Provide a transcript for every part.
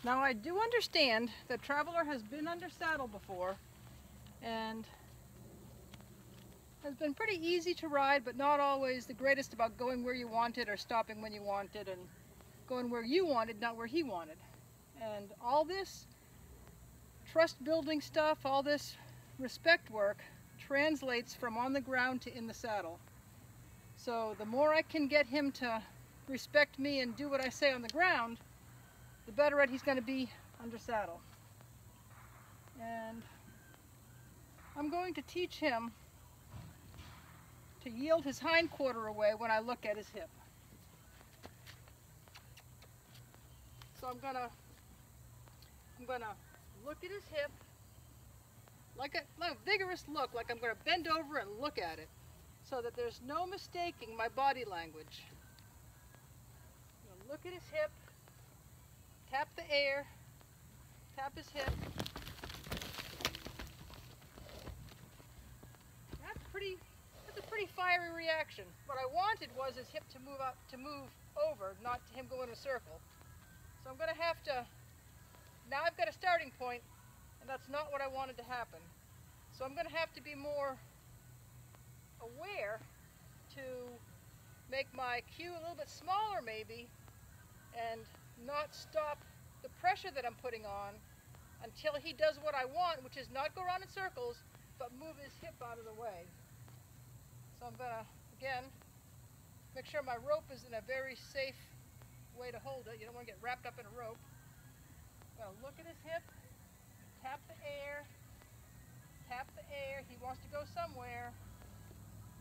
Now I do understand that Traveler has been under saddle before and has been pretty easy to ride, but not always the greatest about going where you wanted or stopping when you wanted and going where you wanted, not where he wanted. And all this trust building stuff, all this respect work translates from on the ground to in the saddle. So the more I can get him to respect me and do what I say on the ground, the better at he's going to be under saddle. And I'm going to teach him to yield his hind quarter away when I look at his hip. So I'm gonna look at his hip, like a vigorous look, like I'm gonna bend over and look at it, so that there's no mistaking my body language. I'm gonna look at his hip, tap the air, tap his hip. That's a pretty fiery reaction. What I wanted was his hip to move over, not him go in a circle. So I'm going to have to, now I've got a starting point, and that's not what I wanted to happen. So I'm going to have to be more aware to make my cue a little bit smaller maybe, and not stop the pressure that I'm putting on until he does what I want, which is not go around in circles, but move his hip out of the way. So I'm going to, again, make sure my rope is in a very safe way to hold it. You don't want to get wrapped up in a rope. I'm going to look at his hip, tap the air, tap the air. He wants to go somewhere.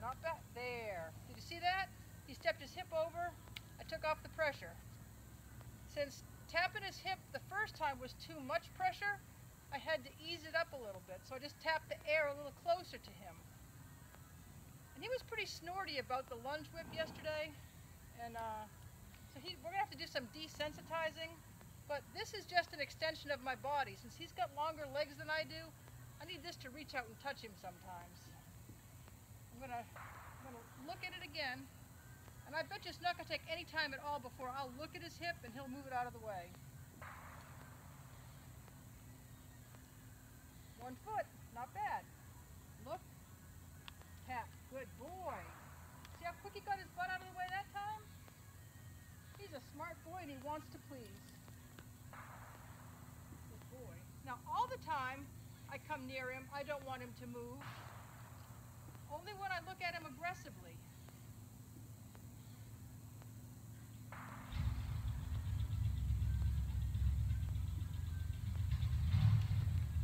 Not back. There. Did you see that? He stepped his hip over. I took off the pressure. Since tapping his hip the first time was too much pressure, I had to ease it up a little bit. So I just tapped the air a little closer to him. And he was pretty snorty about the lunge whip yesterday. And so we're going to have to do some desensitizing, but this is just an extension of my body. Since he's got longer legs than I do, I need this to reach out and touch him sometimes. I'm going to look at it again, and I bet you it's not going to take any time at all before I'll look at his hip and he'll move it out of the way. 1 foot, not bad. Look, tap, good boy. See how quick he got his butt out of the way that time? He's a smart boy and he wants to please. Good boy. Now all the time I come near him, I don't want him to move. Only when I look at him aggressively.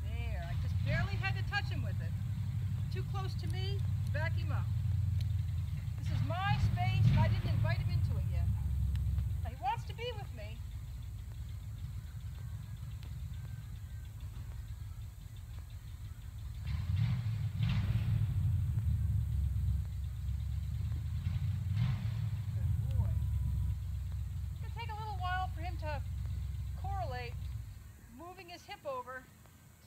There, I just barely had to touch him with it. Too close to me, back him up. This is my space and I didn't invite him into it yet. He wants to be with me. Good boy. It's going to take a little while for him to correlate moving his hip over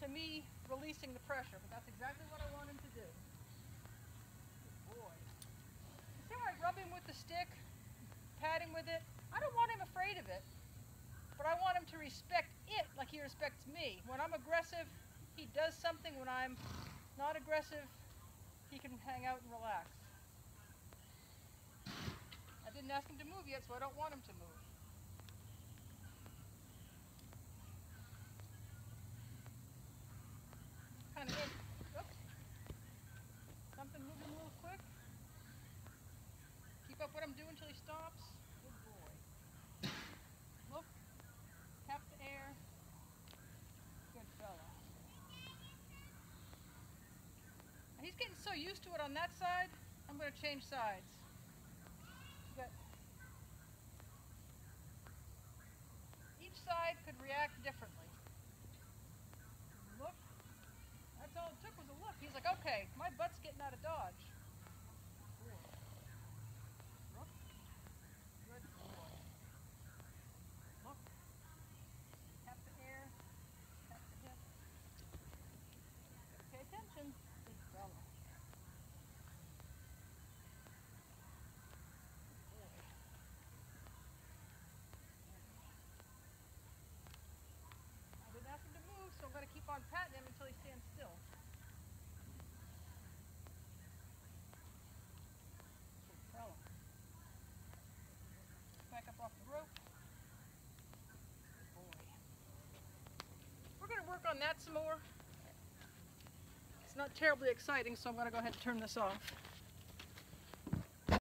to me releasing the pressure, but that's exactly what I want him to do. Good boy. See how I rub him with the stick, pat him with it? I don't want him afraid of it, but I want him to respect it like he respects me. When I'm aggressive, he does something. When I'm not aggressive, he can hang out and relax. I didn't ask him to move yet, so I don't want him to move. Kind of in. Oops. Something moving a little quick. Keep up what I'm doing until he stops. Good boy. Look. Tap the air. Good fella. Now he's getting so used to it on that side, I'm going to change sides. Each side could react differently. Look. That's all it took was a look. He's like, okay, my butt's getting out of dodge. Look. Good boy. Look. Tap the air. Tap the hip. Pay attention. Good fella. Good boy. on patting him until he stands still. Good fella. Back up off the rope. Good boy. We're going to work on that some more. It's not terribly exciting, so I'm going to go ahead and turn this off.